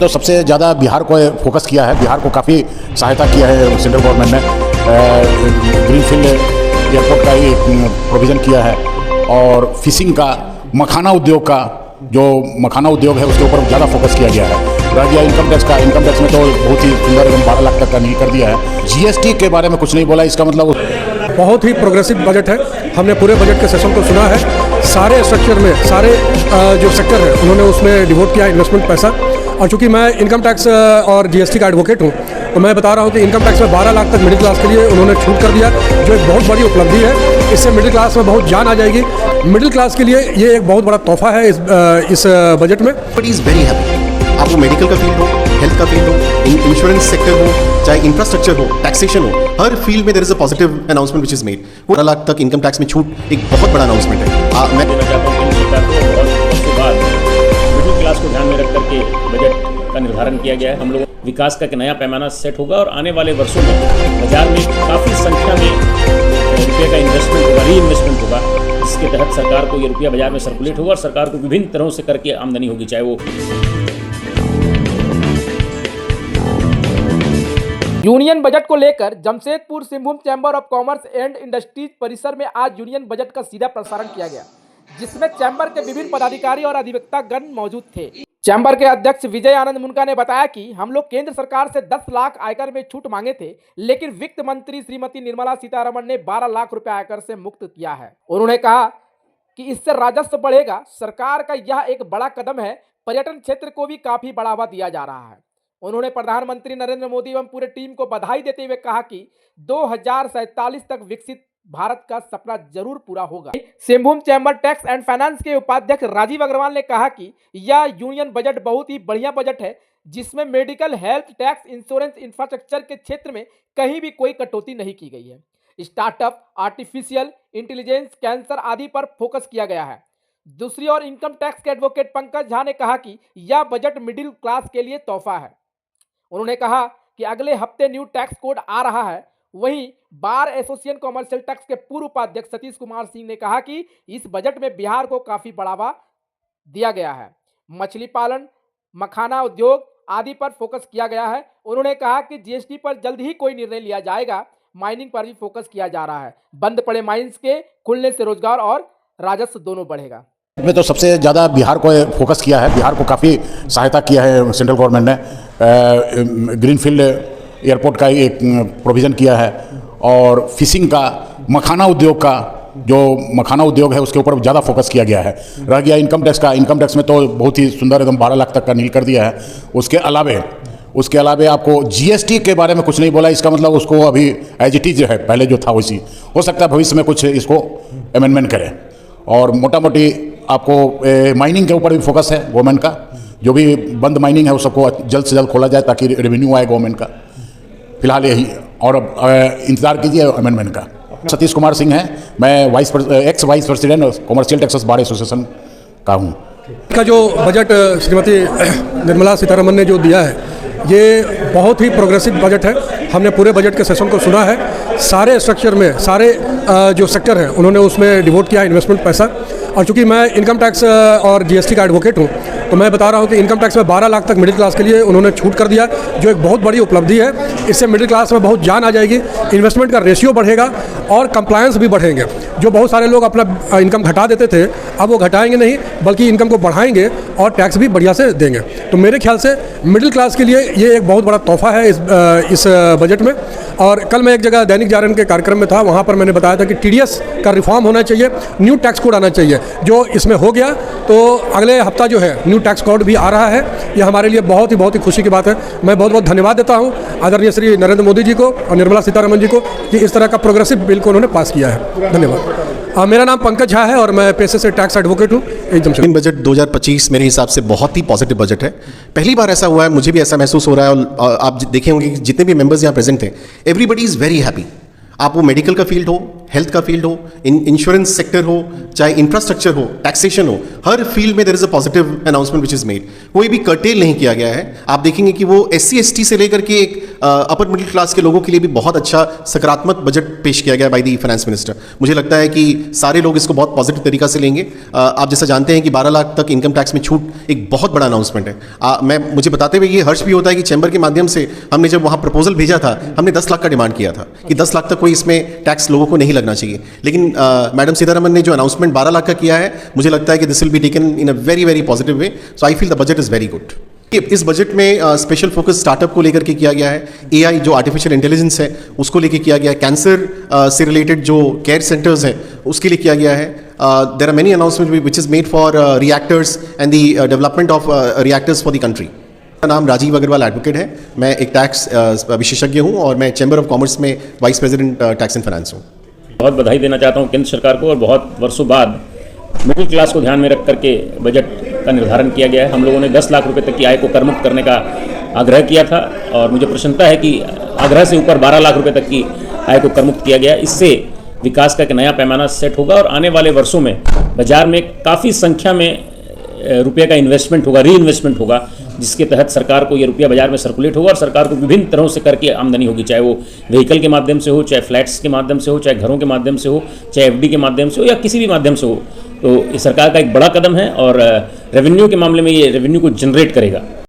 तो सबसे ज़्यादा बिहार को फोकस किया है, बिहार को काफ़ी सहायता किया है सेंट्रल गवर्नमेंट ने। ग्रीनफील्ड एयरपोर्ट का एक प्रोविज़न किया है और फिशिंग का, मखाना उद्योग का, जो मखाना उद्योग है उसके ऊपर ज़्यादा फोकस किया गया है। रह गया इनकम टैक्स का, इनकम टैक्स में तो बहुत ही सुंदर एकदम 12 लाख तक का नील कर दिया है। जीएसटी के बारे में कुछ नहीं बोला, इसका मतलब बहुत ही प्रोग्रेसिव बजट है। हमने पूरे बजट के सेशन को सुना है। सारे स्ट्रक्चर में सारे जो सेक्टर है उन्होंने उसमें डिवोट किया इन्वेस्टमेंट पैसा। और चूंकि मैं इनकम टैक्स और जीएसटी का एडवोकेट हूँ तो मैं बता रहा हूँ कि इनकम टैक्स में 12 लाख तक मिडिल क्लास के लिए उन्होंने छूट कर दिया, जो एक बहुत बड़ी उपलब्धि है। इससे मिडिल क्लास में बहुत जान आ जाएगी। मिडिल क्लास के लिए ये एक बहुत बड़ा तोहफा है इस बजट में। But is very happy. आप वो मेडिकल का फील्ड हो, हेल्थ का फील्ड हो, इंश्योरेंस सेक्टर हो, चाहे इंफ्रास्ट्रक्चर हो, टैक्सेशन हो, हर फील्ड में there is a positive announcement which is made. 12 lakh तक इनकम टैक्स में छूट एक बहुत बड़ा अनाउंसमेंट है। मैं देना चाहता हूँ केंद्र सरकार को, और उसके बाद मिडिल क्लास को ध्यान में रख करके बजट का निर्धारण किया गया है। हम लोग विकास का एक नया पैमाना सेट होगा और आने वाले वर्षों में बाजार में काफ़ी संख्या में रुपये का इन्वेस्टमेंट होगा, री इन्वेस्टमेंट होगा, जिसके तहत सरकार को ये रुपया बाजार में सर्कुलेट होगा और सरकार को विभिन्न तरहों से करके आमदनी होगी, चाहे वो यूनियन बजट को लेकर Jamshedpur Singhbhum chamber of commerce and industries परिसर में आज यूनियन बजट का सीधा प्रसारण किया गया, जिसमें चैम्बर के विभिन्न पदाधिकारी और अधिवक्तागण मौजूद थे। चैम्बर के अध्यक्ष विजय आनंद मुनका ने बताया कि हम लोग केंद्र सरकार से 10 लाख आयकर में छूट मांगे थे, लेकिन वित्त मंत्री श्रीमती निर्मला सीतारमण ने 12 लाख रुपए आयकर से मुक्त किया है। उन्होंने कहा कि इससे राजस्व बढ़ेगा। सरकार का यह एक बड़ा कदम है। पर्यटन क्षेत्र को भी काफी बढ़ावा दिया जा रहा है। उन्होंने प्रधानमंत्री नरेंद्र मोदी एवं पूरे टीम को बधाई देते हुए कहा कि 2047 तक विकसित भारत का सपना जरूर पूरा होगा। Singhbhum chamber tax and finance के उपाध्यक्ष राजीव अग्रवाल ने कहा कि यह यूनियन बजट बहुत ही बढ़िया बजट है, जिसमें medical, health, tax, insurance, infrastructure के क्षेत्र में कहीं भी कोई कटौती नहीं की गई है। स्टार्टअप, आर्टिफिशियल इंटेलिजेंस, कैंसर आदि पर फोकस किया गया है। दूसरी ओर इनकम टैक्स के एडवोकेट पंकज झा ने कहा कि यह बजट मिडिल क्लास के लिए तोहफा है। उन्होंने कहा कि अगले हफ्ते न्यू टैक्स कोड आ रहा है। वहीं बार एसोसिएशन कॉमर्शियल टैक्स के पूर्व उपाध्यक्ष सतीश कुमार सिंह ने कहा कि इस बजट में बिहार को काफी बढ़ावा दिया गया है। मछली पालन, मखाना उद्योग आदि पर फोकस किया गया है। उन्होंने कहा कि जीएसटी पर जल्द ही कोई निर्णय लिया जाएगा। माइनिंग पर भी फोकस किया जा रहा है। बंद पड़े माइंस के खुलने से रोजगार और राजस्व दोनों बढ़ेगा। में तो सबसे ज़्यादा बिहार को फोकस किया है, बिहार को काफ़ी सहायता किया है सेंट्रल गवर्नमेंट ने। ग्रीनफील्ड एयरपोर्ट का एक प्रोविज़न किया है और फिशिंग का, मखाना उद्योग का, जो मखाना उद्योग है उसके ऊपर ज़्यादा फोकस किया गया है। रह गया इनकम टैक्स का, इनकम टैक्स में तो बहुत ही सुंदर एकदम 12 लाख तक का नील कर दिया है। उसके अलावे आपको जीएसटी के बारे में कुछ नहीं बोला, इसका मतलब उसको अभी एज इट इज है, पहले जो था वैसी। हो सकता है भविष्य में कुछ इसको अमेंडमेंट करें। और मोटा मोटी आपको माइनिंग के ऊपर भी फोकस है गवर्नमेंट का। जो भी बंद माइनिंग है वो सबको जल्द से जल्द खोला जाए ताकि रेवेन्यू आए गवर्नमेंट का। फिलहाल यही, और इंतजार कीजिए अमेंडमेंट का। सतीश कुमार सिंह है, मैं x vice president commercial taxes bar association का हूँ। का जो बजट श्रीमती निर्मला सीतारमण ने जो दिया है ये बहुत ही प्रोग्रेसिव बजट है। हमने पूरे बजट के सेशन को सुना है। सारे स्ट्रक्चर में सारे जो सेक्टर हैं उन्होंने उसमें डिवोट किया इन्वेस्टमेंट पैसा। और चूंकि मैं इनकम टैक्स और जीएसटी का एडवोकेट हूँ तो मैं बता रहा हूँ कि इनकम टैक्स में 12 लाख तक मिडिल क्लास के लिए उन्होंने छूट कर दिया, जो एक बहुत बड़ी उपलब्धि है। इससे मिडिल क्लास में बहुत जान आ जाएगी। इन्वेस्टमेंट का रेशियो बढ़ेगा और कंप्लायंस भी बढ़ेंगे। जो बहुत सारे लोग अपना इनकम घटा देते थे, अब वो घटाएंगे नहीं बल्कि इनकम को बढ़ाएंगे और टैक्स भी बढ़िया से देंगे। तो मेरे ख्याल से मिडिल क्लास के लिए ये एक बहुत बड़ा तोहफा है इस बजट में। और कल मैं एक जगह दैनिक जागरण के कार्यक्रम में था, वहाँ पर मैंने बताया था कि टीडीएस का रिफॉर्म होना चाहिए, न्यू टैक्स कोड आना चाहिए। जो इसमें हो गया तो अगले हफ्ता जो है न्यू टैक्स कोड भी आ रहा है। ये हमारे लिए बहुत ही खुशी की बात है। मैं बहुत बहुत धन्यवाद देता हूँ आदरणीय श्री नरेंद्र मोदी जी को और निर्मला सीतारमण जी को कि इस तरह का प्रोग्रेसिव बिल को उन्होंने पास किया है। धन्यवाद। मेरा नाम पंकज झा है और मैं पेशे से टैक्स एडवोकेट हूँ। एकदम बजट 2025 मेरे हिसाब से बहुत ही पॉजिटिव बजट है। पहली बार ऐसा हुआ है, मुझे भी ऐसा महसूस हो रहा है और आप देखे होंगे कि जितने भी मेंबर्स यहाँ प्रेजेंट थे, एवरीबडी इज़ वेरी हैप्पी। आप वो मेडिकल का फील्ड हो, हेल्थ का फील्ड हो, इंश्योरेंस सेक्टर हो, चाहे इंफ्रास्ट्रक्चर हो, टैक्सेशन हो, हर फील्ड में there is a positive announcement which is made. कोई भी कर्टेल नहीं किया गया है। आप देखेंगे कि वो SC/ST से लेकर के एक अपर मिडिल क्लास के लोगों के लिए भी बहुत अच्छा सकारात्मक बजट पेश किया गया बाय द फाइनेंस मिनिस्टर। मुझे लगता है कि सारे लोग इसको बहुत पॉजिटिव तरीका से लेंगे। आप जैसा जानते हैं कि 12 लाख तक इनकम टैक्स में छूट एक बहुत बड़ा अनाउंसमेंट है। मुझे बताते हुए ये हर्ष भी होता है कि चैम्बर के माध्यम से हमने जब वहाँ प्रपोजल भेजा था, हमने 10 लाख का डिमांड किया था कि 10 लाख तक कोई इसमें टैक्स लोगों को नहीं लगना चाहिए। लेकिन मैडम सीतारमन ने जो अनाउंसमेंट 12 लाख का किया है, मुझे लगता है कि this will be taken in a very very positive way. So I feel the budget is very good. इस बजट में स्पेशल फोकस स्टार्टअप को लेकर के किया गया है। AI जो आर्टिफिशियल इंटेलिजेंस है उसको लेकर किया गया है। कैंसर से रिलेटेड जो केयर सेंटर्स हैं उसके लिए किया गया है। There are many announcement which is made for reactors and the development of reactors for the country. मेरा नाम राजीव अग्रवाल एडवोकेट है। मैं एक टैक्स विशेषज्ञ हूँ और मैं चैम्बर ऑफ कॉमर्स में vice president tax and finance हूँ। बहुत बधाई देना चाहता हूँ केंद्र सरकार को, और बहुत वर्षों बाद मिडिल क्लास को ध्यान में रख करके बजट का निर्धारण किया गया है। हम लोगों ने 10 लाख रुपए तक की आय को करमुक्त करने का आग्रह किया था, और मुझे प्रसन्नता है कि आग्रह से ऊपर 12 लाख रुपए तक की आय को करमुक्त किया गया। इससे विकास का एक नया पैमाना सेट होगा, और आने वाले वर्षों में बाजार में काफ़ी संख्या में रुपये का इन्वेस्टमेंट होगा, री इन्वेस्टमेंट होगा, जिसके तहत सरकार को ये रुपया बाजार में सर्कुलेट होगा, और सरकार को विभिन्न तरहों से कर की आमदनी होगी, चाहे वो व्हीकल के माध्यम से हो, चाहे फ्लैट्स के माध्यम से हो, चाहे घरों के माध्यम से हो, चाहे FD के माध्यम से हो, या किसी भी माध्यम से हो। तो ये सरकार का एक बड़ा कदम है, और रेवेन्यू के मामले में ये रेवेन्यू को जनरेट करेगा।